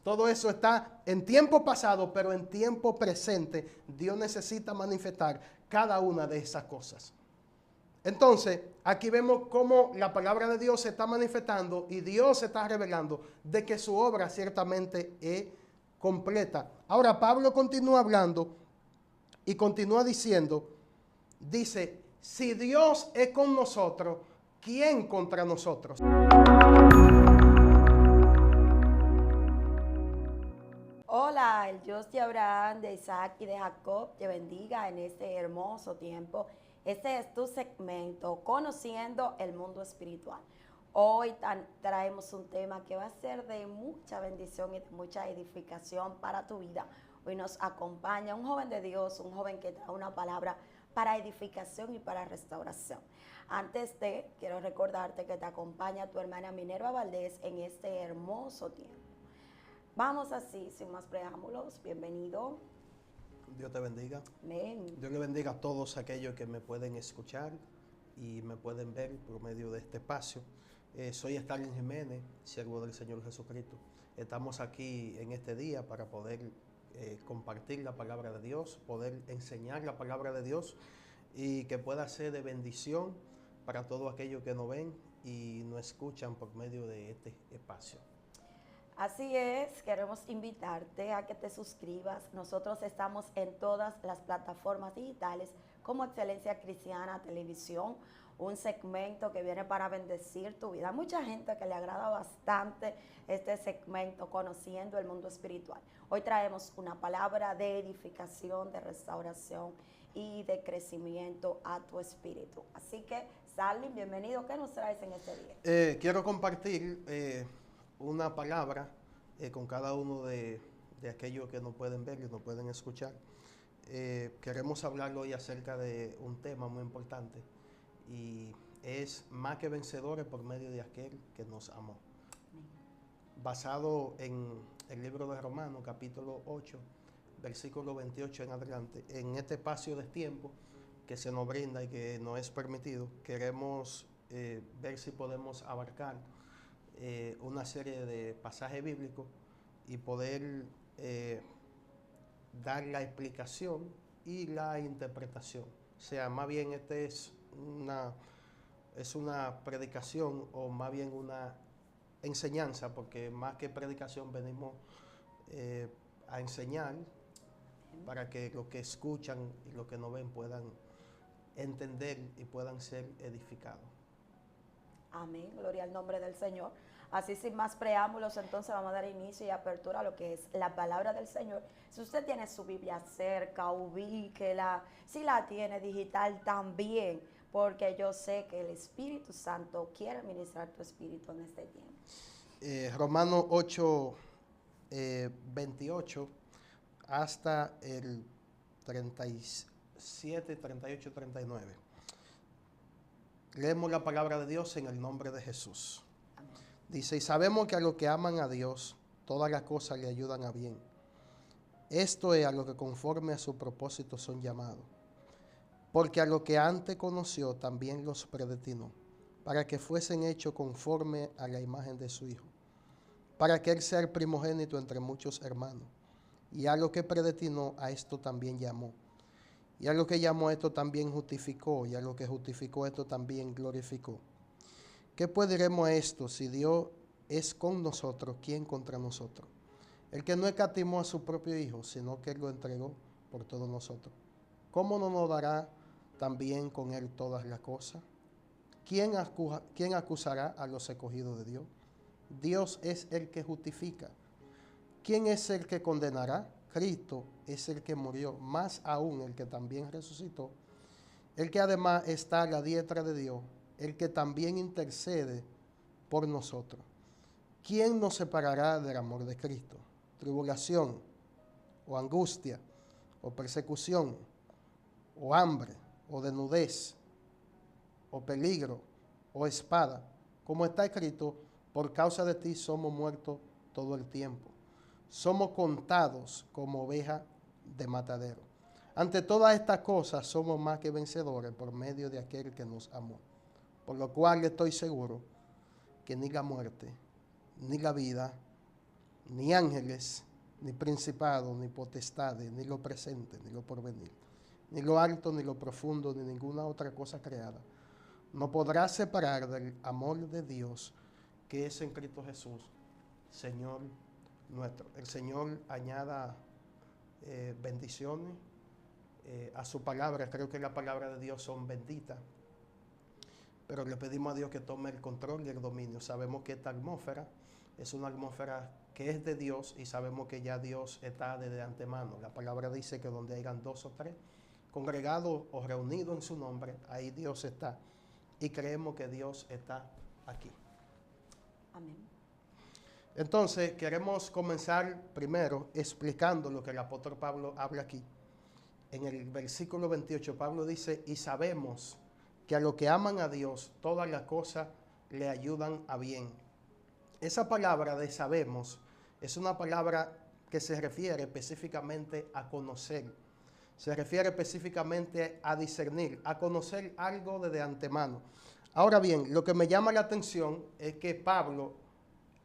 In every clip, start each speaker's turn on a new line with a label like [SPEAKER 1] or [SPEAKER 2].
[SPEAKER 1] Todo eso está en tiempo pasado, pero en tiempo presente Dios necesita manifestar cada una de esas cosas. Entonces, aquí vemos cómo la palabra de Dios se está manifestando y Dios se está revelando de que su obra ciertamente es completa. Ahora, Pablo continúa hablando y continúa diciendo, dice, si Dios es con nosotros, ¿quién contra nosotros?
[SPEAKER 2] Hola, el Dios de Abraham, de Isaac y de Jacob te bendiga en este hermoso tiempo. Este es tu segmento, Conociendo el Mundo Espiritual. Hoy traemos un tema que va a ser de mucha bendición y de mucha edificación para tu vida. Hoy nos acompaña un joven de Dios, un joven que trae una palabra para edificación y para restauración. Quiero recordarte que te acompaña tu hermana Minerva Valdés en este hermoso tiempo. Vamos así, sin más preámbulos, bienvenido.
[SPEAKER 1] Dios te bendiga.
[SPEAKER 2] Amén.
[SPEAKER 1] Dios le bendiga a todos aquellos que me pueden escuchar y me pueden ver por medio de este espacio. Soy Stalin Jiménez, siervo del Señor Jesucristo. Estamos aquí en este día para poder compartir la palabra de Dios, poder enseñar la palabra de Dios y que pueda ser de bendición para todos aquellos que nos ven y nos escuchan por medio de este espacio.
[SPEAKER 2] Así es, queremos invitarte a que te suscribas. Nosotros estamos en todas las plataformas digitales como Excelencia Cristiana Televisión, un segmento que viene para bendecir tu vida. Hay mucha gente que le agrada bastante este segmento, Conociendo el Mundo Espiritual. Hoy traemos una palabra de edificación, de restauración y de crecimiento a tu espíritu. Así que, Salvin, bienvenido. ¿Qué nos traes en este día?
[SPEAKER 1] Quiero compartir una palabra con cada uno de aquellos que nos pueden ver y nos pueden escuchar. Queremos hablar hoy acerca de un tema muy importante y es más que vencedores por medio de aquel que nos amó. Basado en el libro de Romanos, capítulo 8, versículo 28 en adelante, en este espacio de tiempo que se nos brinda y que nos es permitido, queremos ver si podemos abarcar una serie de pasajes bíblicos y poder dar la explicación y la interpretación. O sea, más bien es una predicación o más bien una enseñanza, porque más que predicación venimos a enseñar para que los que escuchan y los que no ven puedan entender y puedan ser edificados.
[SPEAKER 2] Amén, gloria al nombre del Señor. Así sin más preámbulos, entonces vamos a dar inicio y apertura a lo que es la palabra del Señor. Si usted tiene su Biblia cerca, ubíquela. Si la tiene digital también, porque yo sé que el Espíritu Santo quiere ministrar tu espíritu en este tiempo.
[SPEAKER 1] Romanos 8, 28 hasta el 37, 38, 39. Leemos la palabra de Dios en el nombre de Jesús. Dice, y sabemos que a los que aman a Dios, todas las cosas le ayudan a bien. Esto es a los que conforme a su propósito son llamados. Porque a los que antes conoció, también los predestinó, para que fuesen hechos conforme a la imagen de su Hijo, para que Él sea el primogénito entre muchos hermanos. Y a los que predestinó, a esto también llamó. Y a los que llamó, esto también justificó. Y a los que justificó, esto también glorificó. ¿Qué pues diremos a esto? Si Dios es con nosotros, ¿quién contra nosotros? El que no escatimó a su propio Hijo, sino que Él lo entregó por todos nosotros. ¿Cómo no nos dará también con Él todas las cosas? ¿Quién acusará a los escogidos de Dios? Dios es el que justifica. ¿Quién es el que condenará? Cristo es el que murió, más aún el que también resucitó, el que además está a la diestra de Dios, el que también intercede por nosotros. ¿Quién nos separará del amor de Cristo? ¿Tribulación, o angustia, o persecución, o hambre, o desnudez, o peligro, o espada? Como está escrito, por causa de ti somos muertos todo el tiempo. Somos contados como ovejas de matadero. Ante todas estas cosas somos más que vencedores por medio de aquel que nos amó. Por lo cual estoy seguro que ni la muerte, ni la vida, ni ángeles, ni principados, ni potestades, ni lo presente, ni lo porvenir, ni lo alto, ni lo profundo, ni ninguna otra cosa creada, no podrá separar del amor de Dios que es en Cristo Jesús, Señor nuestro. El Señor añada bendiciones a su palabra. Creo que la palabra de Dios son benditas, pero le pedimos a Dios que tome el control y el dominio. Sabemos que esta atmósfera es una atmósfera que es de Dios y sabemos que ya Dios está desde antemano. La palabra dice que donde hayan 2 o 3 congregados o reunidos en su nombre, ahí Dios está. Y creemos que Dios está aquí.
[SPEAKER 2] Amén.
[SPEAKER 1] Entonces, queremos comenzar primero explicando lo que el apóstol Pablo habla aquí. En el versículo 28, Pablo dice, y sabemos que a los que aman a Dios, todas las cosas le ayudan a bien. Esa palabra de sabemos es una palabra que se refiere específicamente a conocer. Se refiere específicamente a discernir, a conocer algo desde antemano. Ahora bien, lo que me llama la atención es que Pablo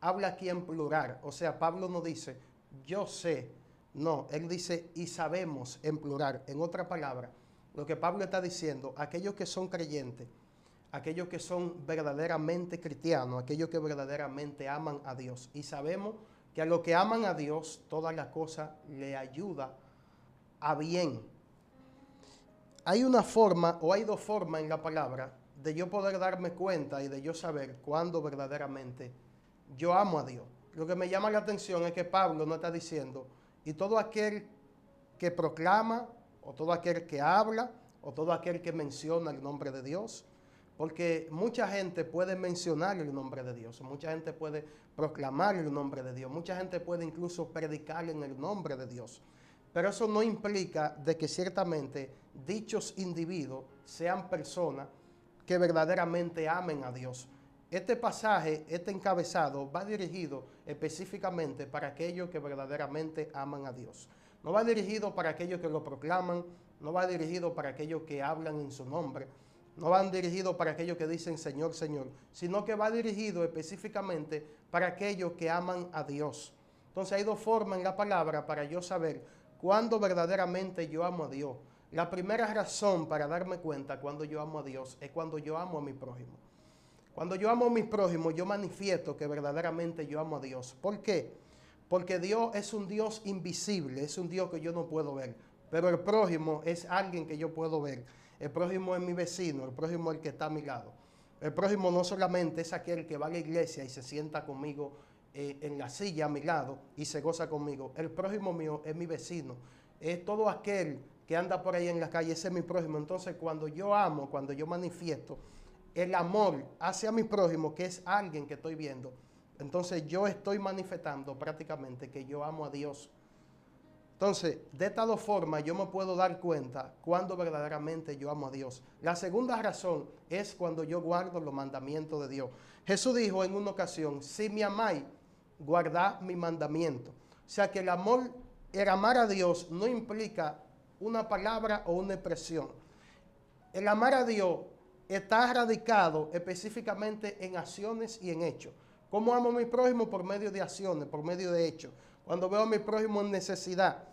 [SPEAKER 1] habla aquí en plural. O sea, Pablo no dice, yo sé. No, él dice, y sabemos en plural. En otra palabra, lo que Pablo está diciendo, aquellos que son creyentes, aquellos que son verdaderamente cristianos, aquellos que verdaderamente aman a Dios. Y sabemos que a los que aman a Dios, todas las cosas le ayudan a bien. Hay una forma, o hay 2 formas en la palabra, de yo poder darme cuenta y de yo saber cuándo verdaderamente yo amo a Dios. Lo que me llama la atención es que Pablo no está diciendo, y todo aquel que proclama, o todo aquel que habla, o todo aquel que menciona el nombre de Dios, porque mucha gente puede mencionar el nombre de Dios, mucha gente puede proclamar el nombre de Dios, mucha gente puede incluso predicar en el nombre de Dios. Pero eso no implica de que ciertamente dichos individuos sean personas que verdaderamente amen a Dios. Este pasaje, este encabezado, va dirigido específicamente para aquellos que verdaderamente aman a Dios. No va dirigido para aquellos que lo proclaman, no va dirigido para aquellos que hablan en su nombre, no van dirigidos para aquellos que dicen Señor, Señor, sino que va dirigido específicamente para aquellos que aman a Dios. Entonces hay 2 formas en la palabra para yo saber cuándo verdaderamente yo amo a Dios. La primera razón para darme cuenta cuando yo amo a Dios es cuando yo amo a mi prójimo. Cuando yo amo a mi prójimo, yo manifiesto que verdaderamente yo amo a Dios. ¿Por qué? Porque Dios es un Dios invisible, es un Dios que yo no puedo ver. Pero el prójimo es alguien que yo puedo ver. El prójimo es mi vecino, el prójimo es el que está a mi lado. El prójimo no solamente es aquel que va a la iglesia y se sienta conmigo en la silla a mi lado y se goza conmigo. El prójimo mío es mi vecino. Es todo aquel que anda por ahí en la calle, ese es mi prójimo. Entonces, cuando yo amo, cuando yo manifiesto el amor hacia mi prójimo, que es alguien que estoy viendo, entonces yo estoy manifestando prácticamente que yo amo a Dios. Entonces, de estas 2 formas yo me puedo dar cuenta cuando verdaderamente yo amo a Dios. La segunda razón es cuando yo guardo los mandamientos de Dios. Jesús dijo en una ocasión, si me amáis, guardad mi mandamiento. O sea que el amar a Dios no implica una palabra o una expresión. El amar a Dios está radicado específicamente en acciones y en hechos. ¿Cómo amo a mi prójimo? Por medio de acciones, por medio de hechos. Cuando veo a mi prójimo en necesidad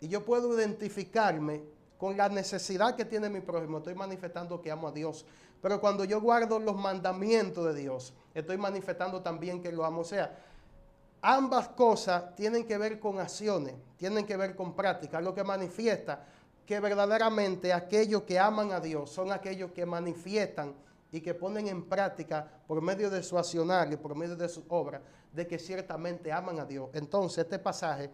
[SPEAKER 1] y yo puedo identificarme con la necesidad que tiene mi prójimo, estoy manifestando que amo a Dios. Pero cuando yo guardo los mandamientos de Dios, estoy manifestando también que lo amo. O sea, ambas cosas tienen que ver con acciones, tienen que ver con prácticas, lo que manifiesta que verdaderamente aquellos que aman a Dios son aquellos que manifiestan y que ponen en práctica por medio de su accionar y por medio de sus obras, de que ciertamente aman a Dios. Entonces este pasaje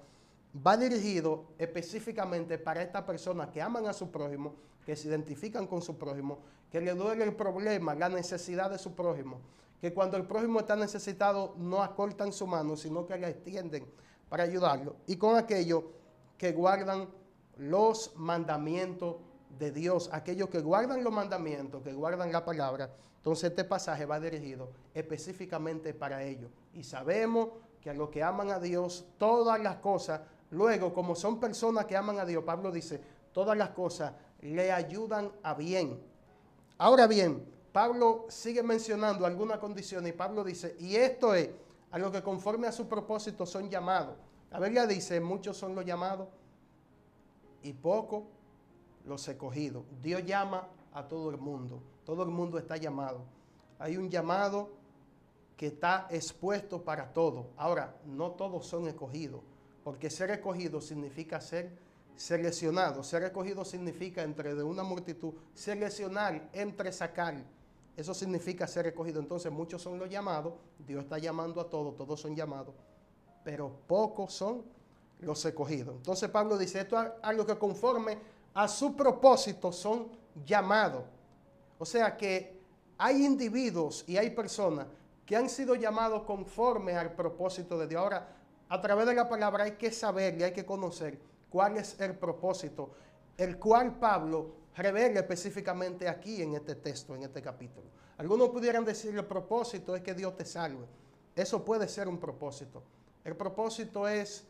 [SPEAKER 1] va dirigido específicamente para estas personas que aman a su prójimo, que se identifican con su prójimo, que le duele el problema, la necesidad de su prójimo, que cuando el prójimo está necesitado no acortan su mano, sino que la extienden para ayudarlo, y con aquellos que guardan los mandamientos de Dios, aquellos que guardan los mandamientos, que guardan la palabra. Entonces este pasaje va dirigido específicamente para ellos. Y sabemos que a los que aman a Dios, todas las cosas, luego como son personas que aman a Dios, Pablo dice, todas las cosas le ayudan a bien. Ahora bien, Pablo sigue mencionando algunas condiciones y Pablo dice, y esto es a los que conforme a su propósito son llamados. La Biblia dice, muchos son los llamados y pocos los escogidos. Dios llama a todo el mundo está llamado. Hay un llamado que está expuesto para todos. Ahora, no todos son escogidos, porque ser escogido significa ser seleccionado. Ser escogido significa entre de una multitud, seleccionar, entre sacar. Eso significa ser escogido. Entonces, muchos son los llamados, Dios está llamando a todos, todos son llamados, pero pocos son los escogidos. Entonces, Pablo dice, esto es algo que conforme a su propósito son llamados. O sea que hay individuos y hay personas que han sido llamados conforme al propósito de Dios. Ahora, a través de la palabra hay que saber y hay que conocer cuál es el propósito, el cual Pablo revela específicamente aquí en este texto, en este capítulo. Algunos pudieran decir el propósito es que Dios te salve. Eso puede ser un propósito. El propósito es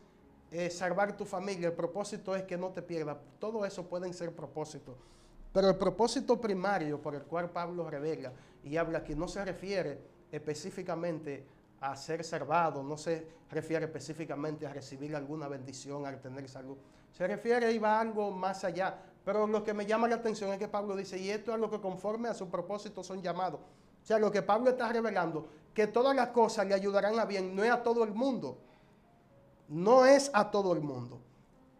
[SPEAKER 1] salvar tu familia, el propósito es que no te pierdas. Todo eso pueden ser propósitos. Pero el propósito primario por el cual Pablo revela y habla aquí no se refiere específicamente a ser salvado, no se refiere específicamente a recibir alguna bendición, a tener salud. Se refiere y va algo más allá. Pero lo que me llama la atención es que Pablo dice, y esto es lo que conforme a su propósito son llamados. O sea, lo que Pablo está revelando, que todas las cosas le ayudarán a bien, no es a todo el mundo. No es a todo el mundo.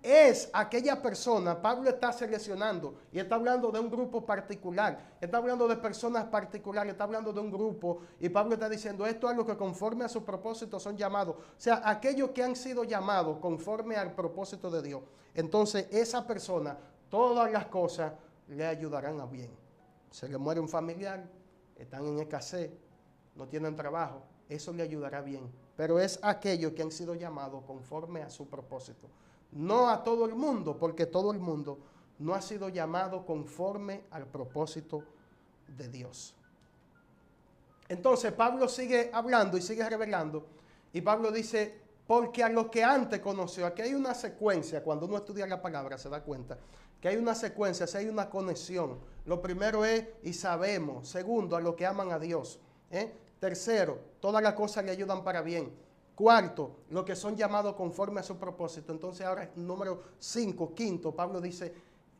[SPEAKER 1] Es aquella persona, Pablo está seleccionando y está hablando de un grupo particular, está hablando de personas particulares, está hablando de un grupo y Pablo está diciendo esto es lo que conforme a su propósito son llamados. O sea, aquellos que han sido llamados conforme al propósito de Dios. Entonces esa persona, todas las cosas le ayudarán a bien. Se le muere un familiar, están en escasez, no tienen trabajo, eso le ayudará bien. Pero es aquellos que han sido llamados conforme a su propósito. No a todo el mundo, porque todo el mundo no ha sido llamado conforme al propósito de Dios. Entonces Pablo sigue hablando y sigue revelando. Y Pablo dice, porque a los que antes conoció, aquí hay una secuencia, cuando uno estudia la palabra se da cuenta, que hay una secuencia, hay una conexión. Lo primero es, y sabemos. Segundo, a los que aman a Dios. Tercero, todas las cosas le ayudan para bien. Cuarto, los que son llamados conforme a su propósito. Entonces ahora número 5, quinto, Pablo dice,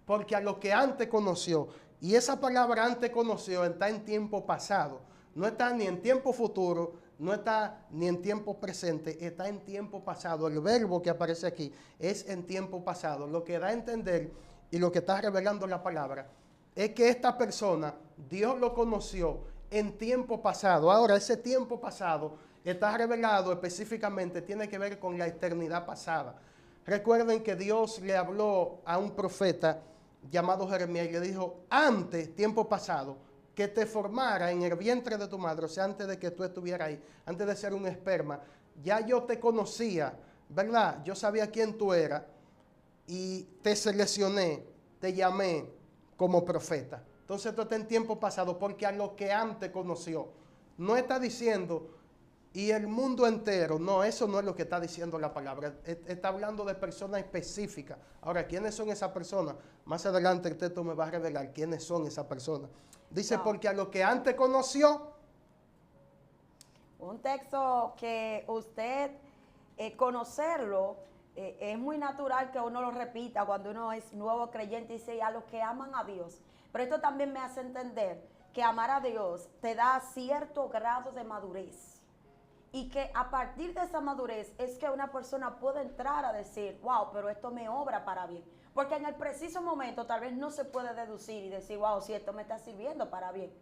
[SPEAKER 1] porque a los que antes conoció, y esa palabra antes conoció está en tiempo pasado, no está ni en tiempo futuro, no está ni en tiempo presente, está en tiempo pasado. El verbo que aparece aquí es en tiempo pasado. Lo que da a entender y lo que está revelando la palabra es que esta persona, Dios lo conoció en tiempo pasado. Ahora, ese tiempo pasado está revelado específicamente, tiene que ver con la eternidad pasada. Recuerden que Dios le habló a un profeta llamado Jeremías y le dijo, antes, tiempo pasado, que te formara en el vientre de tu madre, o sea, antes de que tú estuvieras ahí, antes de ser un esperma, ya yo te conocía, ¿verdad? Yo sabía quién tú eras y te seleccioné, te llamé como profeta. Entonces esto está en tiempo pasado, porque a lo que antes conoció, no está diciendo y el mundo entero, no, eso no es lo que está diciendo la palabra, está hablando de personas específicas. Ahora, ¿quiénes son esas personas? Más adelante el texto me va a revelar quiénes son esas personas. Dice, porque a lo que antes conoció.
[SPEAKER 2] Un texto que usted conocerlo, es muy natural que uno lo repita cuando uno es nuevo creyente y dice, a los que aman a Dios. Pero esto también me hace entender que amar a Dios te da cierto grado de madurez. Y que a partir de esa madurez es que una persona puede entrar a decir, wow, pero esto me obra para bien. Porque en el preciso momento tal vez no se puede deducir y decir, wow, si esto me está sirviendo para bien.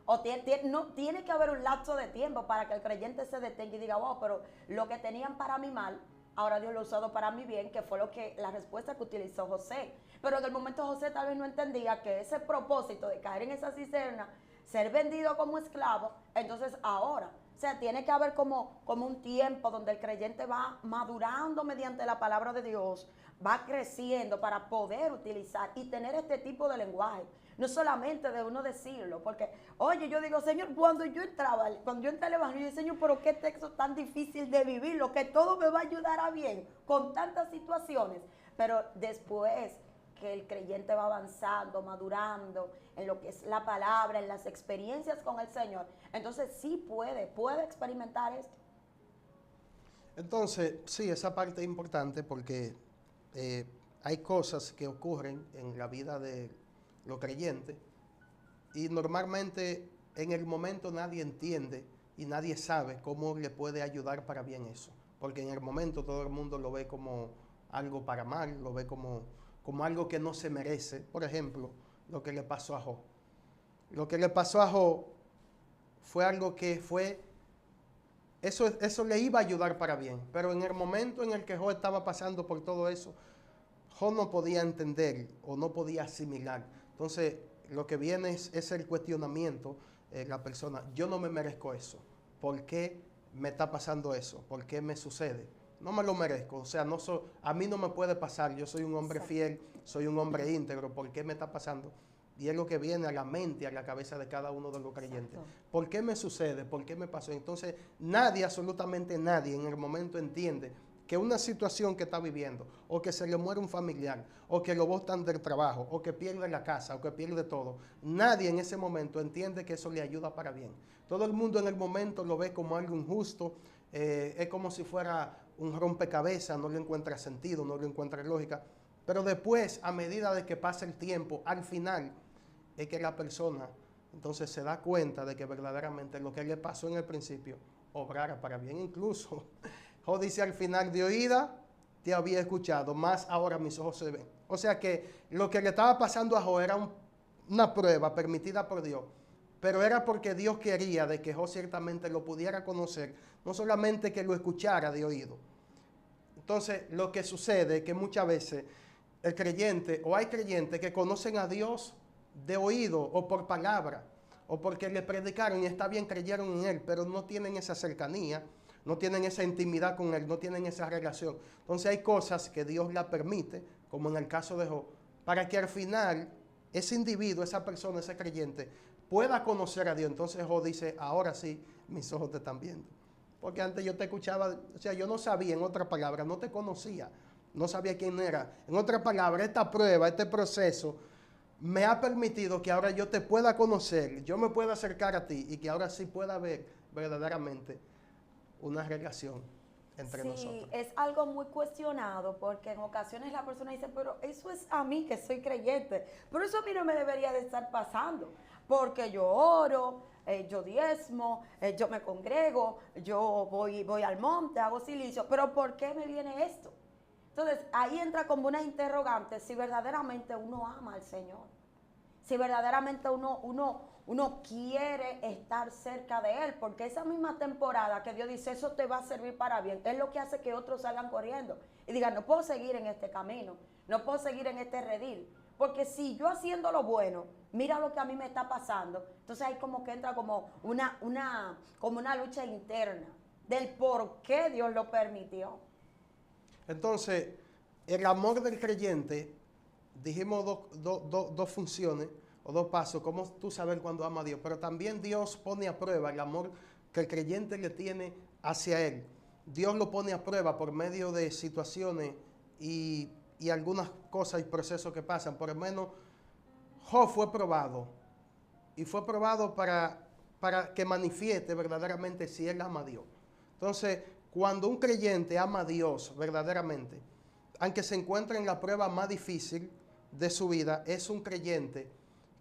[SPEAKER 2] O tiene que haber un lapso de tiempo para que el creyente se detenga y diga, wow, pero lo que tenían para mi mal, ahora Dios lo ha usado para mi bien, que fue la respuesta que utilizó José. Pero en el momento José tal vez no entendía que ese propósito de caer en esa cisterna, ser vendido como esclavo, entonces ahora, o sea, tiene que haber como un tiempo donde el creyente va madurando mediante la palabra de Dios, va creciendo para poder utilizar y tener este tipo de lenguaje. No solamente de uno decirlo, porque, oye, yo digo, Señor, cuando yo entré al Evangelio, yo digo, Señor, pero qué texto tan difícil de vivirlo, que todo me va a ayudar a bien con tantas situaciones. Pero después que el creyente va avanzando, madurando en lo que es la palabra, en las experiencias con el Señor, entonces sí puede experimentar esto.
[SPEAKER 1] Entonces, sí, esa parte es importante porque hay cosas que ocurren en la vida de los creyentes y normalmente en el momento nadie entiende y nadie sabe cómo le puede ayudar para bien eso. Porque en el momento todo el mundo lo ve como algo para mal, lo ve como algo que no se merece. Por ejemplo, lo que le pasó a Job. Lo que le pasó a Job fue algo que fue, eso le iba a ayudar para bien. Pero en el momento en el que Job estaba pasando por todo eso, Job no podía entender o no podía asimilar. Entonces, lo que viene es el cuestionamiento, la persona, yo no me merezco eso. ¿Por qué me está pasando eso? ¿Por qué me sucede? No me lo merezco, o sea, a mí no me puede pasar, yo soy un hombre fiel, soy un hombre íntegro, ¿por qué me está pasando? Y es lo que viene a la mente, a la cabeza de cada uno de los creyentes. ¿Por qué me sucede? ¿Por qué me pasó? Entonces, nadie, absolutamente nadie en el momento entiende que una situación que está viviendo, o que se le muere un familiar, o que lo botan del trabajo, o que pierde la casa, o que pierde todo, nadie en ese momento entiende que eso le ayuda para bien. Todo el mundo en el momento lo ve como algo injusto, es como si fuera un rompecabezas, no le encuentra sentido, no le encuentra lógica, pero después, a medida de que pasa el tiempo, al final, es que la persona entonces se da cuenta de que verdaderamente lo que le pasó en el principio obrara para bien. Incluso Job dice al final, de oída te había escuchado, más ahora mis ojos se ven. O sea que lo que le estaba pasando a Job era una prueba permitida por Dios, pero era porque Dios quería de que Job ciertamente lo pudiera conocer, no solamente que lo escuchara de oído. Entonces, lo que sucede es que muchas veces el creyente, o hay creyentes que conocen a Dios de oído o por palabra, o porque le predicaron y está bien, creyeron en Él, pero no tienen esa cercanía, no tienen esa intimidad con Él, no tienen esa relación. Entonces hay cosas que Dios la permite, como en el caso de Job, para que al final ese individuo, esa persona, ese creyente, pueda conocer a Dios. Entonces Job dice, ahora sí, mis ojos te están viendo. Porque antes yo te escuchaba, o sea, yo no sabía, en otras palabras, no te conocía, no sabía quién era. En otras palabras, esta prueba, este proceso, me ha permitido que ahora yo te pueda conocer, yo me pueda acercar a ti y que ahora sí pueda haber verdaderamente una relación entre nosotros.
[SPEAKER 2] Sí, es algo muy cuestionado porque en ocasiones la persona dice, pero eso es a mí que soy creyente, pero eso a mí no me debería de estar pasando, porque yo oro, yo diezmo, yo me congrego, yo voy al monte, hago silicio, pero ¿por qué me viene esto? Entonces ahí entra como una interrogante si verdaderamente uno ama al Señor, si verdaderamente uno quiere estar cerca de Él, porque esa misma temporada que Dios dice, eso te va a servir para bien, es lo que hace que otros salgan corriendo y digan, no puedo seguir en este camino, no puedo seguir en este redil, porque si yo haciendo lo bueno, mira lo que a mí me está pasando, entonces ahí como que entra como una lucha interna del por qué Dios lo permitió.
[SPEAKER 1] Entonces, el amor del creyente, dijimos dos funciones o dos pasos, cómo tú saber cuándo ama a Dios, pero también Dios pone a prueba el amor que el creyente le tiene hacia Él. Dios lo pone a prueba por medio de situaciones y algunas cosas y procesos que pasan. Por lo menos Job fue probado y fue probado para que manifieste verdaderamente si él ama a Dios. Entonces, cuando un creyente ama a Dios verdaderamente, aunque se encuentre en la prueba más difícil de su vida, es un creyente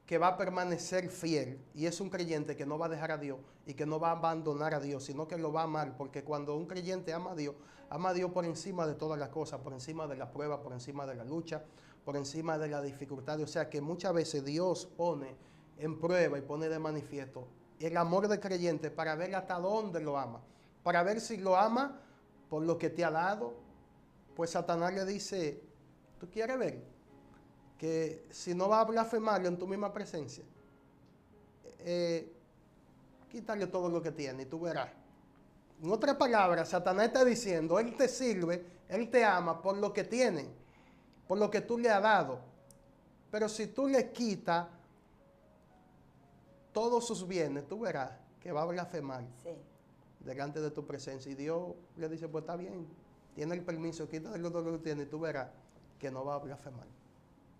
[SPEAKER 1] que va a permanecer fiel y es un creyente que no va a dejar a Dios y que no va a abandonar a Dios, sino que lo va a amar, porque cuando un creyente ama a Dios por encima de todas las cosas, por encima de la prueba, por encima de la lucha, por encima de la dificultad. O sea que muchas veces Dios pone en prueba y pone de manifiesto el amor del creyente para ver hasta dónde lo ama, para ver si lo ama por lo que te ha dado. Pues Satanás le dice, ¿tú quieres ver que si no va a blasfemarlo en tu misma presencia, quítale todo lo que tiene y tú verás? En otras palabras, Satanás está diciendo, Él te sirve, Él te ama por lo que tiene, por lo que tú le has dado. Pero si tú le quitas todos sus bienes, tú verás que va a blasfemar delante de tu presencia. Y Dios le dice, pues está bien, tiene el permiso, quítale todo lo que tiene y tú verás que no va a blasfemar.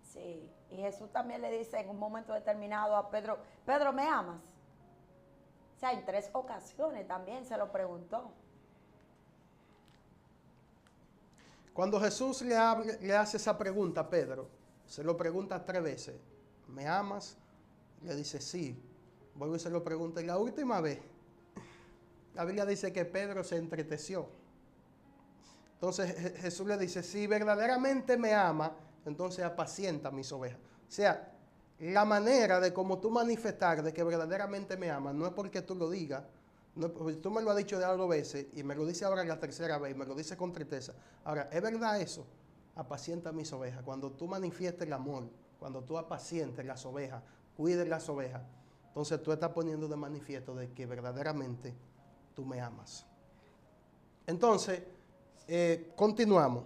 [SPEAKER 2] Sí, y Jesús también le dice en un momento determinado a Pedro, Pedro, ¿me amas? O sea, en 3 ocasiones también se lo preguntó.
[SPEAKER 1] Cuando Jesús le hace esa pregunta a Pedro, se lo pregunta 3 veces. ¿Me amas? Le dice sí. Vuelve y se lo pregunta. Y la última vez, la Biblia dice que Pedro se entristeció. Entonces Jesús le dice, si verdaderamente me ama, entonces apacienta mis ovejas. O sea, la manera de cómo tú manifestar de que verdaderamente me amas, no es porque tú lo digas, no, tú me lo has dicho de 2 veces y me lo dice ahora la 3ª vez, me lo dice con tristeza. Ahora, ¿es verdad eso? Apacienta mis ovejas. Cuando tú manifiestes el amor, cuando tú apacientes las ovejas, cuides las ovejas, entonces tú estás poniendo de manifiesto de que verdaderamente tú me amas. Entonces, continuamos.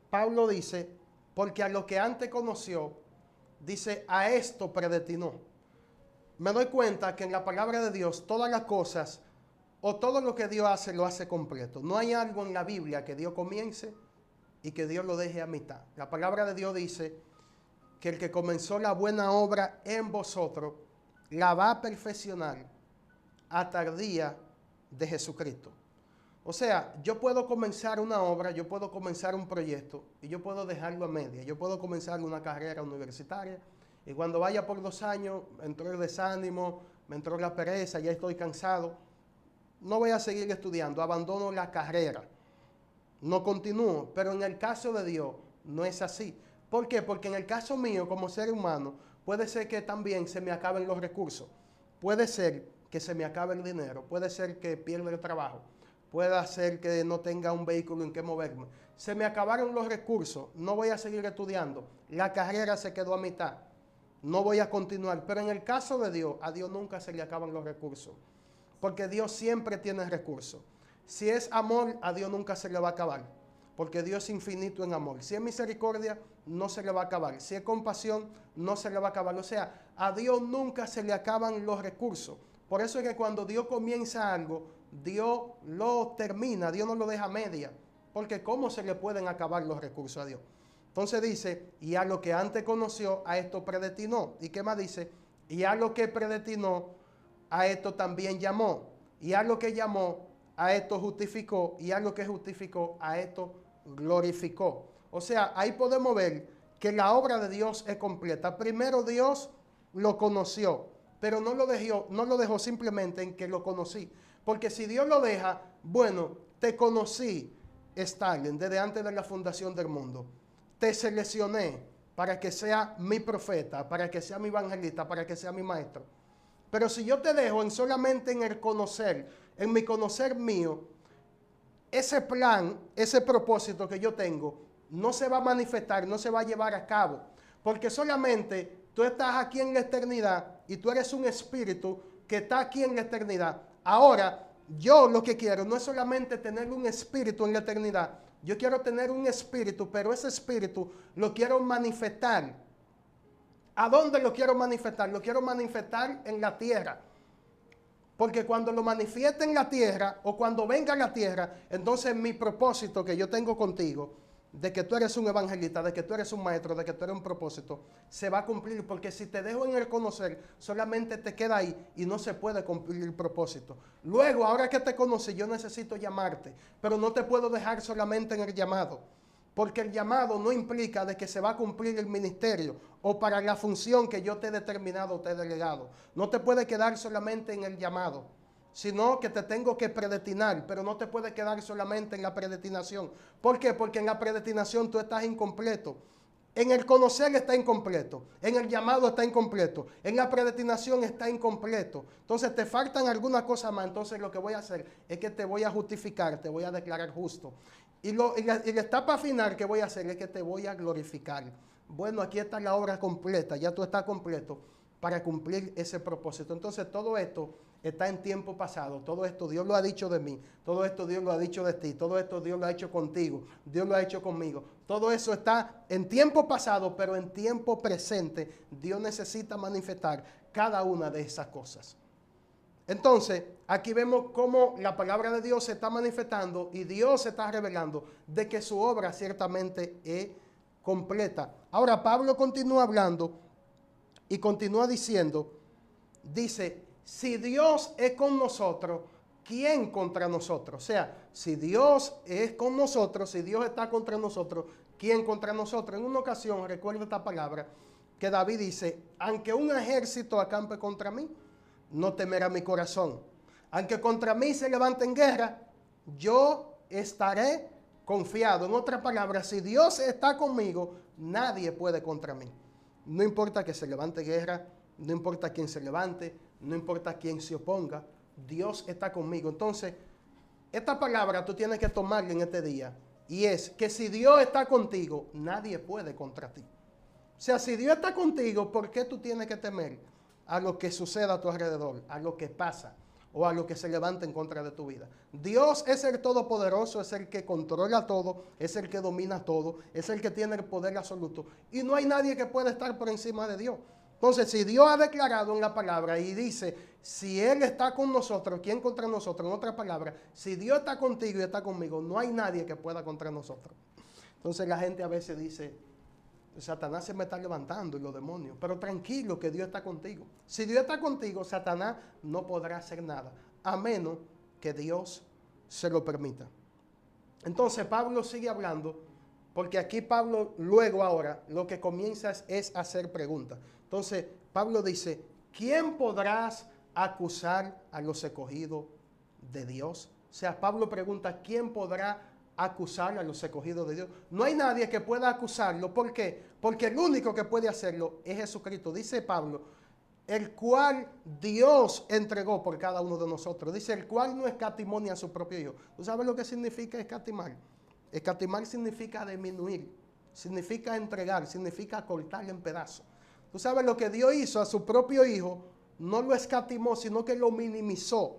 [SPEAKER 1] Pablo dice, porque a lo que antes conoció, dice, a esto predestinó. Me doy cuenta que en la palabra de Dios, todas las cosas, o todo lo que Dios hace, lo hace completo. No hay algo en la Biblia que Dios comience y que Dios lo deje a mitad. La palabra de Dios dice que el que comenzó la buena obra en vosotros, la va a perfeccionar hasta el día de Jesucristo. O sea, yo puedo comenzar una obra, yo puedo comenzar un proyecto y yo puedo dejarlo a media. Yo puedo comenzar una carrera universitaria y cuando vaya por 2 años me entró el desánimo, me entró la pereza, ya estoy cansado. No voy a seguir estudiando, abandono la carrera, no continúo. Pero en el caso de Dios no es así. ¿Por qué? Porque en el caso mío como ser humano puede ser que también se me acaben los recursos. Puede ser que se me acabe el dinero, puede ser que pierda el trabajo. Puede ser que no tenga un vehículo en que moverme. Se me acabaron los recursos, no voy a seguir estudiando. La carrera se quedó a mitad, no voy a continuar. Pero en el caso de Dios, a Dios nunca se le acaban los recursos. Porque Dios siempre tiene recursos. Si es amor, a Dios nunca se le va a acabar. Porque Dios es infinito en amor. Si es misericordia, no se le va a acabar. Si es compasión, no se le va a acabar. O sea, a Dios nunca se le acaban los recursos. Por eso es que cuando Dios comienza algo, Dios lo termina, Dios no lo deja a media, porque ¿cómo se le pueden acabar los recursos a Dios? Entonces dice, y a lo que antes conoció, a esto predestinó. ¿Y qué más dice? Y a lo que predestinó, a esto también llamó. Y a lo que llamó, a esto justificó. Y a lo que justificó, a esto glorificó. O sea, ahí podemos ver que la obra de Dios es completa. Primero Dios lo conoció, pero no lo dejó simplemente en que lo conocí. Porque si Dios lo deja, bueno, te conocí, Stalin, desde antes de la fundación del mundo. Te seleccioné para que sea mi profeta, para que sea mi evangelista, para que sea mi maestro. Pero si yo te dejo solamente en el conocer, en mi conocer mío, ese plan, ese propósito que yo tengo, no se va a manifestar, no se va a llevar a cabo. Porque solamente tú estás aquí en la eternidad y tú eres un espíritu que está aquí en la eternidad. Ahora, yo lo que quiero no es solamente tener un espíritu en la eternidad. Yo quiero tener un espíritu, pero ese espíritu lo quiero manifestar. ¿A dónde lo quiero manifestar? Lo quiero manifestar en la tierra. Porque cuando lo manifieste en la tierra o cuando venga a la tierra, entonces mi propósito que yo tengo contigo, de que tú eres un evangelista, de que tú eres un maestro, de que tú eres un propósito, se va a cumplir. Porque si te dejo en el conocer, solamente te queda ahí y no se puede cumplir el propósito. Luego, ahora que te conocí, yo necesito llamarte, pero no te puedo dejar solamente en el llamado. Porque el llamado no implica de que se va a cumplir el ministerio o para la función que yo te he determinado o te he delegado. No te puede quedar solamente en el llamado, sino que te tengo que predestinar, pero no te puede quedar solamente en la predestinación. ¿Por qué? Porque en la predestinación tú estás incompleto. En el conocer está incompleto, en el llamado está incompleto, en la predestinación está incompleto. Entonces te faltan algunas cosas más. Entonces lo que voy a hacer es que te voy a justificar, te voy a declarar justo. Y la etapa final que voy a hacer es que te voy a glorificar. Bueno, aquí está la obra completa, ya tú estás completo para cumplir ese propósito. Entonces todo esto está en tiempo pasado. Todo esto Dios lo ha dicho de mí. Todo esto Dios lo ha dicho de ti. Todo esto Dios lo ha hecho contigo. Dios lo ha hecho conmigo. Todo eso está en tiempo pasado, pero en tiempo presente Dios necesita manifestar cada una de esas cosas. Entonces, aquí vemos cómo la palabra de Dios se está manifestando y Dios se está revelando de que su obra ciertamente es completa. Ahora, Pablo continúa hablando y continúa diciendo, dice, si Dios es con nosotros, ¿quién contra nosotros? O sea, si Dios es con nosotros, si Dios está contra nosotros, ¿quién contra nosotros? En una ocasión, recuerdo esta palabra, que David dice, aunque un ejército acampe contra mí, no temerá mi corazón. Aunque contra mí se levante en guerra, yo estaré confiado. En otras palabras, si Dios está conmigo, nadie puede contra mí. No importa que se levante guerra, no importa quién se levante, no importa quién se oponga, Dios está conmigo. Entonces, esta palabra tú tienes que tomarla en este día. Y es que si Dios está contigo, nadie puede contra ti. O sea, si Dios está contigo, ¿por qué tú tienes que temer a lo que suceda a tu alrededor, a lo que pasa o a lo que se levanta en contra de tu vida? Dios es el todopoderoso, es el que controla todo, es el que domina todo, es el que tiene el poder absoluto. Y no hay nadie que pueda estar por encima de Dios. Entonces, si Dios ha declarado en la palabra y dice, si Él está con nosotros, ¿quién contra nosotros? En otras palabras, si Dios está contigo y está conmigo, no hay nadie que pueda contra nosotros. Entonces la gente a veces dice, Satanás se me está levantando y los demonios. Pero tranquilo que Dios está contigo. Si Dios está contigo, Satanás no podrá hacer nada, a menos que Dios se lo permita. Entonces Pablo sigue hablando, porque aquí Pablo luego ahora lo que comienza es hacer preguntas. Entonces Pablo dice, ¿quién podrás acusar a los escogidos de Dios? O sea, Pablo pregunta, ¿quién podrá acusar a los escogidos de Dios? No hay nadie que pueda acusarlo. ¿Por qué? Porque el único que puede hacerlo es Jesucristo. Dice Pablo, el cual Dios entregó por cada uno de nosotros. Dice, el cual no escatimó ni a su propio Hijo. ¿Tú sabes lo que significa escatimar? Escatimar significa disminuir, significa entregar, significa cortar en pedazos. ¿Tú sabes lo que Dios hizo a su propio Hijo? No lo escatimó, sino que lo minimizó.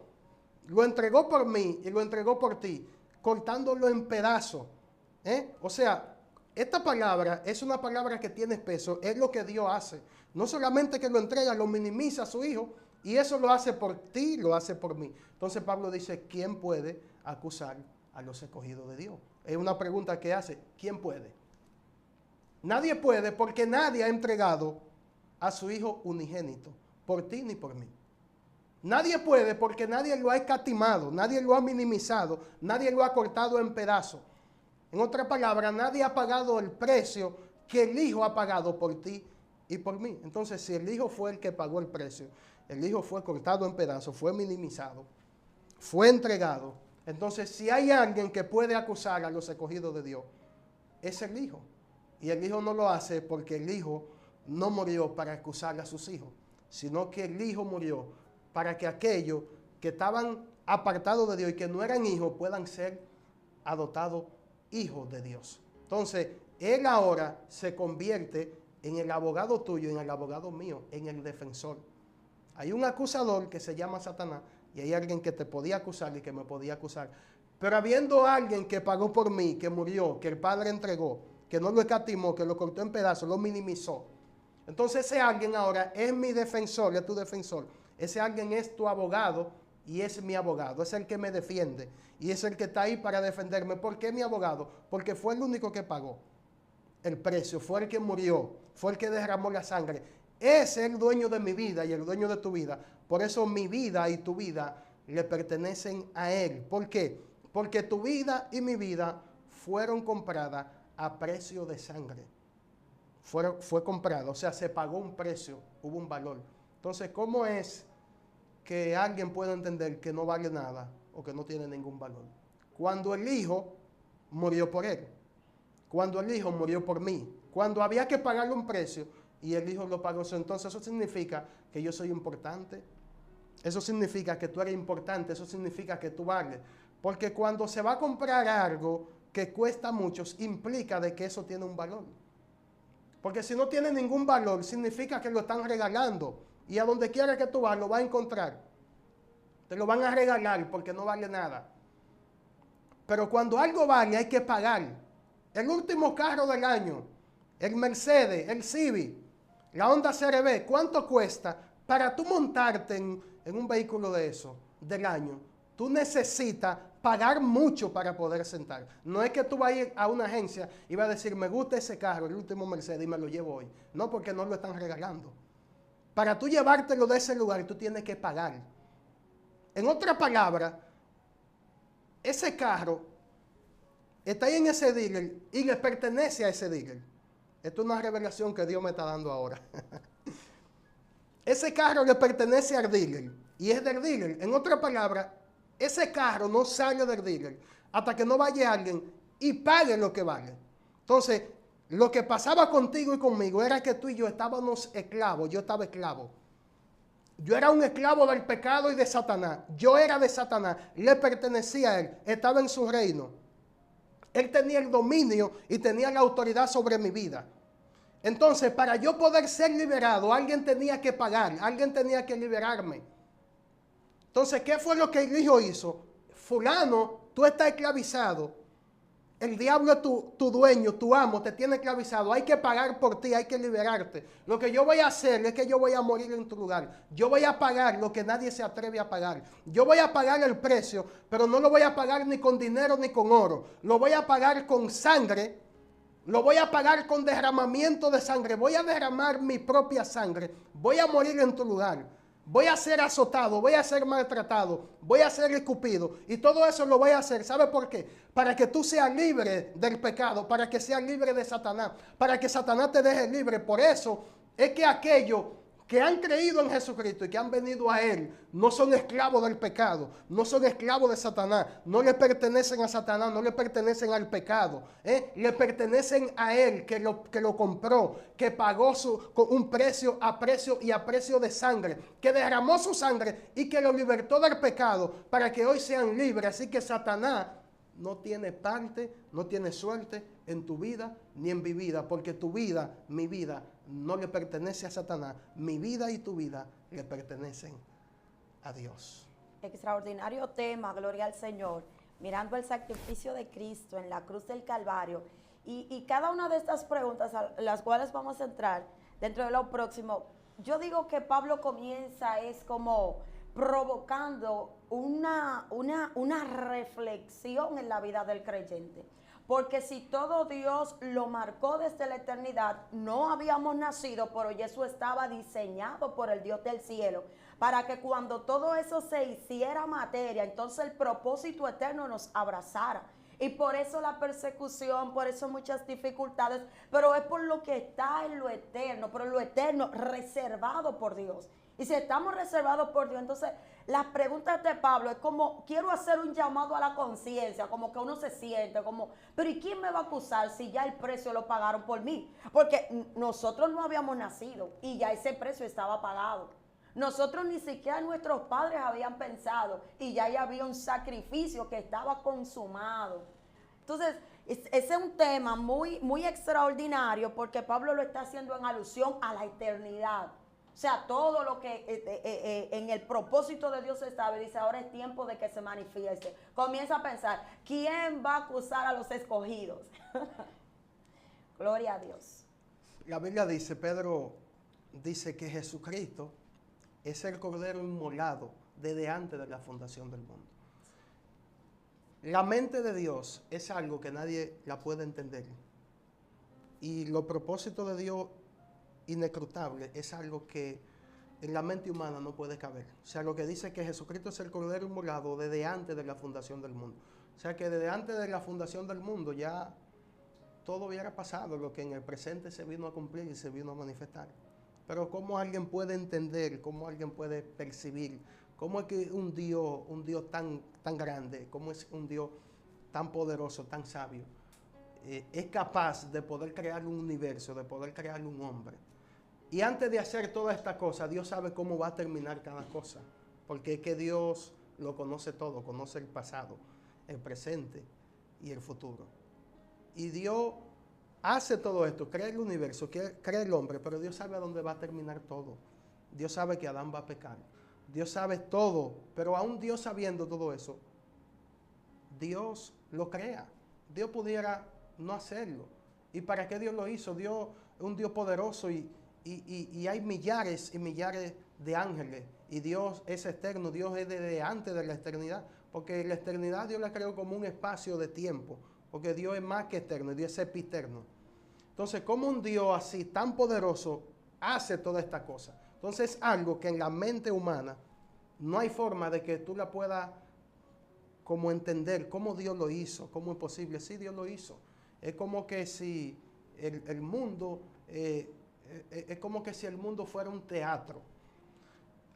[SPEAKER 1] Lo entregó por mí y lo entregó por ti, cortándolo en pedazos. O sea, esta palabra es una palabra que tiene peso, es lo que Dios hace. No solamente que lo entrega, lo minimiza a su Hijo, y eso lo hace por ti, lo hace por mí. Entonces Pablo dice, ¿quién puede acusar a los escogidos de Dios? Es una pregunta que hace, ¿quién puede? Nadie puede, porque nadie ha entregado a su Hijo unigénito, por ti ni por mí. Nadie puede porque nadie lo ha escatimado, nadie lo ha minimizado, nadie lo ha cortado en pedazos. En otras palabras, nadie ha pagado el precio que el Hijo ha pagado por ti y por mí. Entonces, si el Hijo fue el que pagó el precio, el Hijo fue cortado en pedazos, fue minimizado, fue entregado. Entonces, si hay alguien que puede acusar a los escogidos de Dios, es el Hijo. Y el Hijo no lo hace porque el Hijo no murió para acusar a sus hijos, sino que el Hijo murió para que aquellos que estaban apartados de Dios y que no eran hijos puedan ser adoptados hijos de Dios. Entonces, Él ahora se convierte en el abogado tuyo, en el abogado mío, en el defensor. Hay un acusador que se llama Satanás y hay alguien que te podía acusar y que me podía acusar. Pero habiendo alguien que pagó por mí, que murió, que el Padre entregó, que no lo escatimó, que lo cortó en pedazos, lo minimizó. Entonces ese alguien ahora es mi defensor, es tu defensor. Ese alguien es tu abogado y es mi abogado. Es el que me defiende y es el que está ahí para defenderme. ¿Por qué mi abogado? Porque fue el único que pagó el precio, fue el que murió, fue el que derramó la sangre. Es el dueño de mi vida y el dueño de tu vida. Por eso mi vida y tu vida le pertenecen a Él. ¿Por qué? Porque tu vida y mi vida fueron compradas a precio de sangre. Fue comprada, o sea, se pagó un precio, hubo un valor. Entonces, ¿cómo es que alguien puede entender que no vale nada o que no tiene ningún valor? Cuando el Hijo murió por él, cuando el Hijo murió por mí, cuando había que pagarle un precio y el Hijo lo pagó. Entonces eso significa que yo soy importante, eso significa que tú eres importante, eso significa que tú vales. Porque cuando se va a comprar algo que cuesta mucho, implica de que eso tiene un valor. Porque si no tiene ningún valor, significa que lo están regalando. Y a donde quiera que tú vas, lo vas a encontrar. Te lo van a regalar porque no vale nada. Pero cuando algo vale, hay que pagar. El último carro del año, el Mercedes, el Civic, la Honda CR-V, ¿cuánto cuesta para tú montarte en un vehículo de eso, del año? Tú necesitas pagar mucho para poder sentar. No es que tú vas a ir a una agencia y vas a decir, me gusta ese carro, el último Mercedes, y me lo llevo hoy. No, porque no lo están regalando. Para tú llevártelo de ese lugar, tú tienes que pagar. En otra palabra, ese carro está ahí en ese dealer y le pertenece a ese dealer. Esto es una revelación que Dios me está dando ahora. Ese carro le pertenece al dealer y es del dealer. En otras palabras, ese carro no sale del dealer hasta que no vaya alguien y pague lo que vale. Entonces, lo que pasaba contigo y conmigo era que tú y yo estábamos esclavos. Yo estaba esclavo. Yo era un esclavo del pecado y de Satanás. Yo era de Satanás. Le pertenecía a él. Estaba en su reino. Él tenía el dominio y tenía la autoridad sobre mi vida. Entonces, para yo poder ser liberado, alguien tenía que pagar. Alguien tenía que liberarme. Entonces, ¿qué fue lo que el hijo hizo? Fulano, tú estás esclavizado. El diablo es tu dueño, tu amo, te tiene esclavizado. Hay que pagar por ti, hay que liberarte. Lo que yo voy a hacer es que yo voy a morir en tu lugar. Yo voy a pagar lo que nadie se atreve a pagar. Yo voy a pagar el precio, pero no lo voy a pagar ni con dinero ni con oro. Lo voy a pagar con sangre. Lo voy a pagar con derramamiento de sangre. Voy a derramar mi propia sangre. Voy a morir en tu lugar. Voy a ser azotado, voy a ser maltratado, voy a ser escupido. Y todo eso lo voy a hacer. ¿Sabe por qué? Para que tú seas libre del pecado, para que seas libre de Satanás, para que Satanás te deje libre. Por eso es que aquellos que han creído en Jesucristo y que han venido a Él, no son esclavos del pecado, no son esclavos de Satanás, no le pertenecen a Satanás, no le pertenecen al pecado, le pertenecen a Él que lo compró, que pagó un precio a precio de sangre, que derramó su sangre y que lo libertó del pecado para que hoy sean libres. Así que Satanás no tiene parte, no tiene suerte en tu vida ni en mi vida, porque tu vida, mi vida, no le pertenece a Satanás. Mi vida y tu vida le pertenecen a Dios.
[SPEAKER 2] Extraordinario tema, gloria al Señor, mirando el sacrificio de Cristo en la cruz del Calvario. Y cada una de estas preguntas a las cuales vamos a entrar dentro de lo próximo, yo digo que Pablo comienza es como provocando una reflexión en la vida del creyente. Porque si todo Dios lo marcó desde la eternidad, no habíamos nacido, pero ya eso estaba diseñado por el Dios del cielo, para que cuando todo eso se hiciera materia, entonces el propósito eterno nos abrazara. Y por eso la persecución, por eso muchas dificultades, pero es por lo que está en lo eterno, pero lo eterno reservado por Dios. Y si estamos reservados por Dios, entonces las preguntas de Pablo es como, quiero hacer un llamado a la conciencia, como que uno se siente, como, pero ¿y quién me va a acusar si ya el precio lo pagaron por mí? Porque nosotros no habíamos nacido y ya ese precio estaba pagado. Nosotros ni siquiera nuestros padres habían pensado y ya había un sacrificio que estaba consumado. Entonces, ese es un tema muy, muy extraordinario porque Pablo lo está haciendo en alusión a la eternidad. O sea, todo lo que en el propósito de Dios estaba, dice, ahora es tiempo de que se manifieste. Comienza a pensar, ¿quién va a acusar a los escogidos? Gloria a Dios.
[SPEAKER 1] La Biblia dice, Pedro dice que Jesucristo es el Cordero inmolado desde antes de la fundación del mundo. La mente de Dios es algo que nadie la puede entender. Y los propósitos de Dios inescrutable es algo que en la mente humana no puede caber. O sea, lo que dice que Jesucristo es el Cordero inmolado desde antes de la fundación del mundo. O sea, que desde antes de la fundación del mundo ya todo hubiera pasado, lo que en el presente se vino a cumplir y se vino a manifestar. Pero ¿cómo alguien puede entender, cómo alguien puede percibir, cómo es que un Dios tan grande, cómo es un Dios tan poderoso, tan sabio, es capaz de poder crear un universo, de poder crear un hombre? Y antes de hacer toda esta cosa, Dios sabe cómo va a terminar cada cosa. Porque es que Dios lo conoce todo, conoce el pasado, el presente y el futuro. Y Dios hace todo esto, crea el universo, crea el hombre, pero Dios sabe a dónde va a terminar todo. Dios sabe que Adán va a pecar. Dios sabe todo, pero aún Dios sabiendo todo eso, Dios lo crea. Dios pudiera no hacerlo. ¿Y para qué Dios lo hizo? Dios es un Dios poderoso y hay millares y millares de ángeles. Y Dios es eterno, Dios es desde antes de la eternidad. Porque la eternidad Dios la creó como un espacio de tiempo. Porque Dios es más que eterno, Dios es epiterno. Entonces, ¿cómo un Dios así tan poderoso hace toda esta cosa? Entonces es algo que en la mente humana no hay forma de que tú la puedas como entender cómo Dios lo hizo, cómo es posible. Sí, Dios lo hizo. Es como que si el mundo, es como que si el mundo fuera un teatro.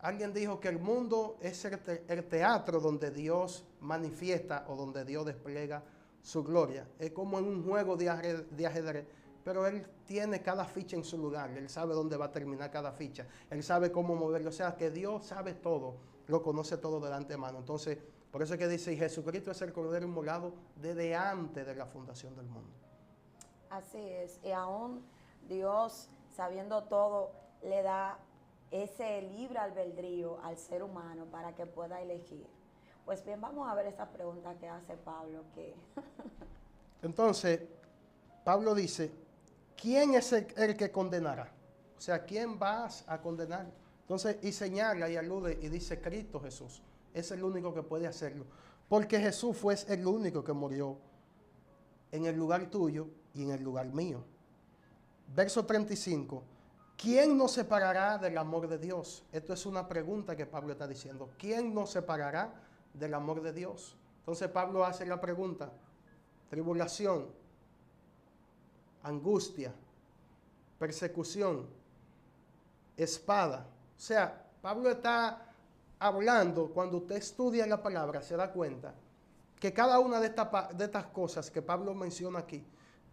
[SPEAKER 1] Alguien dijo que el mundo es el teatro donde Dios manifiesta o donde Dios despliega su gloria. Es como en un juego de ajedrez, pero Él tiene cada ficha en su lugar. Él sabe dónde va a terminar cada ficha. Él sabe cómo moverlo. O sea, que Dios sabe todo, lo conoce todo de antemano. Entonces, por eso es que dice, y Jesucristo es el Cordero inmolado desde antes de la fundación del mundo.
[SPEAKER 2] Así es, y aún Dios, sabiendo todo, le da ese libre albedrío al ser humano para que pueda elegir. Pues bien, vamos a ver esa pregunta que hace Pablo.
[SPEAKER 1] Entonces, Pablo dice, ¿quién es el que condenará? O sea, ¿quién vas a condenar? Entonces, y señala y alude y dice, Cristo Jesús es el único que puede hacerlo. Porque Jesús fue el único que murió en el lugar tuyo y en el lugar mío. Verso 35. ¿Quién nos separará del amor de Dios? Esto es una pregunta que Pablo está diciendo. ¿Quién nos separará del amor de Dios? Entonces Pablo hace la pregunta. Tribulación, angustia, persecución, espada. O sea, Pablo está hablando, cuando usted estudia la palabra, se da cuenta que cada una de estas cosas que Pablo menciona aquí,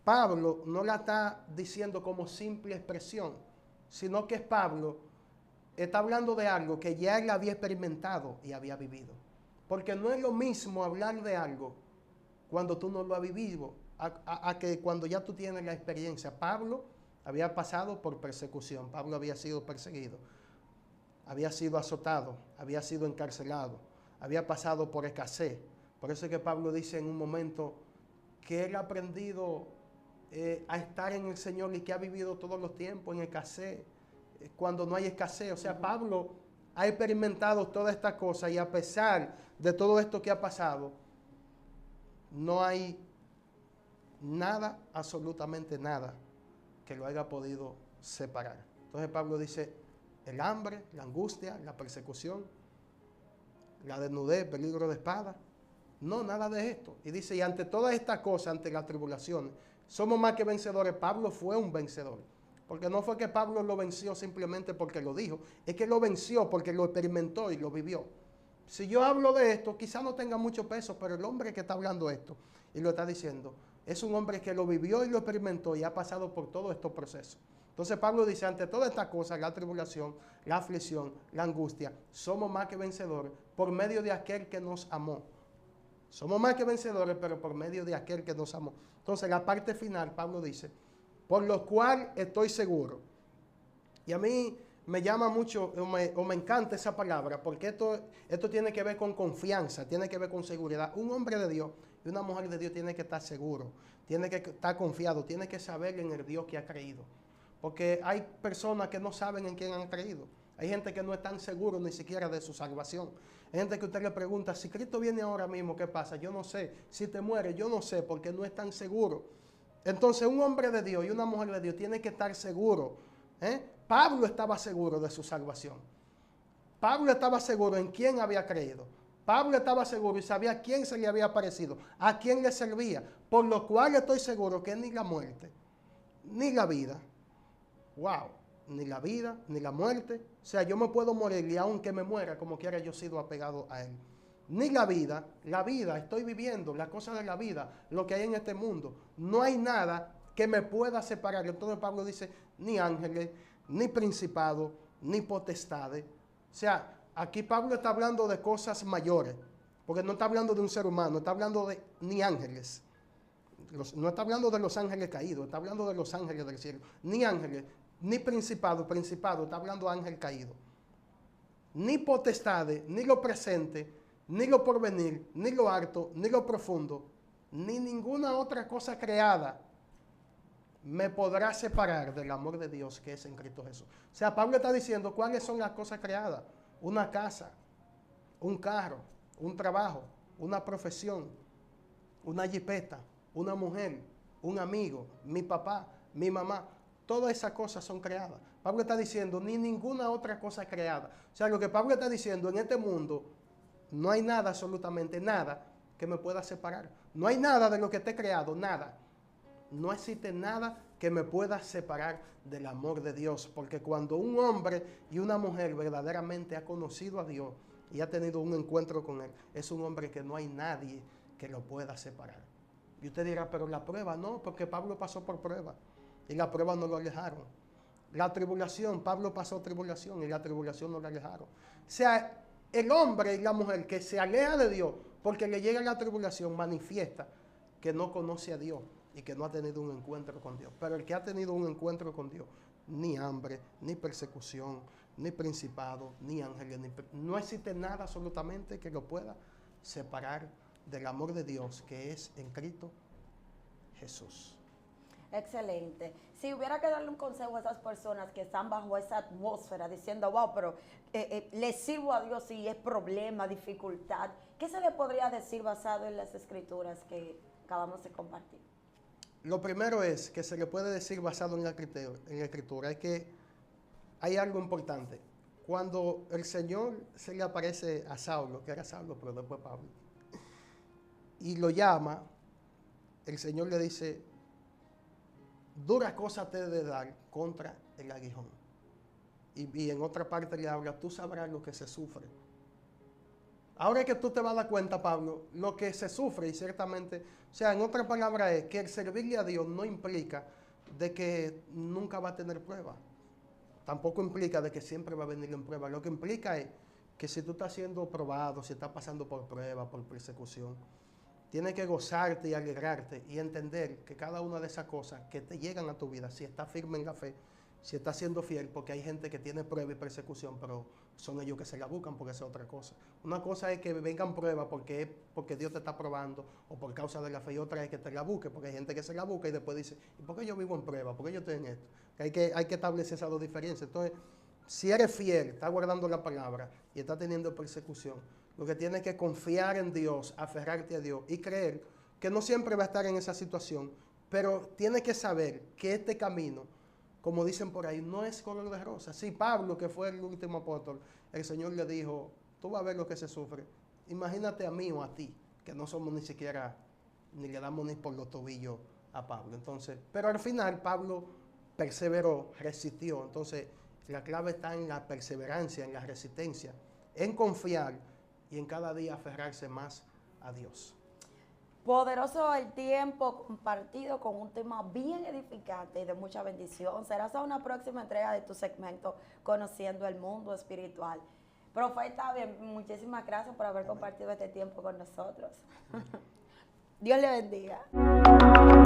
[SPEAKER 1] Pablo no la está diciendo como simple expresión, sino que Pablo está hablando de algo que ya él había experimentado y había vivido. Porque no es lo mismo hablar de algo cuando tú no lo has vivido, a que cuando ya tú tienes la experiencia. Pablo había pasado por persecución, Pablo había sido perseguido, había sido azotado, había sido encarcelado, había pasado por escasez. Por eso es que Pablo dice en un momento que él ha aprendido a estar en el Señor y que ha vivido todos los tiempos en escasez, cuando no hay escasez. O sea, Pablo ha experimentado todas estas cosas y a pesar de todo esto que ha pasado, no hay nada, absolutamente nada, que lo haya podido separar. Entonces Pablo dice, el hambre, la angustia, la persecución, la desnudez, peligro de espada. No, nada de esto. Y dice, y ante todas estas cosas, ante las tribulaciones, somos más que vencedores. Pablo fue un vencedor. Porque no fue que Pablo lo venció simplemente porque lo dijo, es que lo venció porque lo experimentó y lo vivió. Si yo hablo de esto, quizá no tenga mucho peso, pero el hombre que está hablando esto y lo está diciendo, es un hombre que lo vivió y lo experimentó y ha pasado por todos estos procesos. Entonces Pablo dice, ante todas estas cosas, la tribulación, la aflicción, la angustia, somos más que vencedores por medio de aquel que nos amó. Somos más que vencedores, pero por medio de aquel que nos amó. Entonces, la parte final, Pablo dice, por lo cual estoy seguro. Y a mí me llama mucho, o me encanta esa palabra, porque esto tiene que ver con confianza, tiene que ver con seguridad. Un hombre de Dios y una mujer de Dios tiene que estar seguro, tiene que estar confiado, tiene que saber en el Dios que ha creído. Porque hay personas que no saben en quién han creído. Hay gente que no están seguros ni siquiera de su salvación. Hay gente que usted le pregunta, si Cristo viene ahora mismo, ¿qué pasa? Yo no sé. Si te mueres, yo no sé, porque no están seguros. Entonces, un hombre de Dios y una mujer de Dios tiene que estar seguro. Pablo estaba seguro de su salvación. Pablo estaba seguro en quién había creído. Pablo estaba seguro y sabía a quién se le había aparecido, a quién le servía. Por lo cual estoy seguro que ni la muerte, ni la vida, ni la vida, ni la muerte. O sea, yo me puedo morir y aunque me muera, como quiera, yo he sido apegado a Él. Ni la vida, estoy viviendo, las cosas de la vida, lo que hay en este mundo. No hay nada que me pueda separar. Entonces Pablo dice, ni ángeles, ni principados, ni potestades. O sea, aquí Pablo está hablando de cosas mayores, porque no está hablando de un ser humano, está hablando de ni ángeles. No está hablando de los ángeles caídos, está hablando de los ángeles del cielo. Ni ángeles, ni principado, está hablando de ángel caído. Ni potestades, ni lo presente, ni lo porvenir, ni lo alto, ni lo profundo, ni ninguna otra cosa creada me podrá separar del amor de Dios que es en Cristo Jesús. O sea, Pablo está diciendo cuáles son las cosas creadas. Una casa, un carro, un trabajo, una profesión, una jipeta, una mujer, un amigo, mi papá, mi mamá. Todas esas cosas son creadas. Pablo está diciendo, ni ninguna otra cosa creada. O sea, lo que Pablo está diciendo, en este mundo no hay nada, absolutamente nada, que me pueda separar. No hay nada de lo que esté creado, nada. No existe nada que me pueda separar del amor de Dios, porque cuando un hombre y una mujer verdaderamente ha conocido a Dios y ha tenido un encuentro con Él, es un hombre que no hay nadie que lo pueda separar. Y usted dirá, pero la prueba no, porque Pablo pasó por prueba y la prueba no lo alejaron. La tribulación, Pablo pasó tribulación y la tribulación no lo alejaron. O sea, el hombre y la mujer que se aleja de Dios porque le llega la tribulación manifiesta que no conoce a Dios y que no ha tenido un encuentro con Dios. Pero el que ha tenido un encuentro con Dios, ni hambre, ni persecución, ni principado, ni ángeles, no existe nada absolutamente que lo pueda separar del amor de Dios que es en Cristo Jesús.
[SPEAKER 2] Excelente. Si hubiera que darle un consejo a esas personas que están bajo esa atmósfera diciendo, wow, pero le sirvo a Dios y es problema, dificultad, ¿qué se le podría decir basado en las escrituras que acabamos de compartir?
[SPEAKER 1] Lo primero es que se le puede decir basado en la escritura, es que hay algo importante. Cuando el Señor se le aparece a Saulo, que era Saulo, pero después Pablo, y lo llama, el Señor le dice, dura cosa te he de dar contra el aguijón. Y en otra parte le habla, tú sabrás lo que se sufre. Ahora es que tú te vas a dar cuenta, Pablo, lo que se sufre y ciertamente, o sea, en otra palabra es que el servirle a Dios no implica de que nunca va a tener prueba. Tampoco implica de que siempre va a venir en prueba. Lo que implica es que si tú estás siendo probado, si estás pasando por prueba, por persecución, tienes que gozarte y alegrarte y entender que cada una de esas cosas que te llegan a tu vida, si estás firme en la fe, si estás siendo fiel, porque hay gente que tiene prueba y persecución, pero son ellos que se la buscan porque esa es otra cosa. Una cosa es que vengan pruebas porque Dios te está probando o por causa de la fe, y otra es que te la busque, porque hay gente que se la busca y después dice, ¿y por qué yo vivo en prueba? ¿Por qué yo estoy en esto? Hay que establecer esas dos diferencias. Entonces, si eres fiel, estás guardando la palabra y estás teniendo persecución, lo que tienes que confiar en Dios, aferrarte a Dios y creer que no siempre va a estar en esa situación, pero tienes que saber que este camino, como dicen por ahí, no es color de rosa. Sí, Pablo, que fue el último apóstol, el Señor le dijo, tú vas a ver lo que se sufre. Imagínate a mí o a ti, que no somos ni siquiera, ni le damos ni por los tobillos a Pablo. Entonces, pero al final Pablo perseveró, resistió. Entonces, la clave está en la perseverancia, en la resistencia, en confiar y en cada día aferrarse más a Dios.
[SPEAKER 2] Poderoso el tiempo compartido con un tema bien edificante y de mucha bendición. Será hasta una próxima entrega de tu segmento Conociendo el Mundo Espiritual. Profeta, bien, muchísimas gracias por haber compartido este tiempo con nosotros. Dios le bendiga.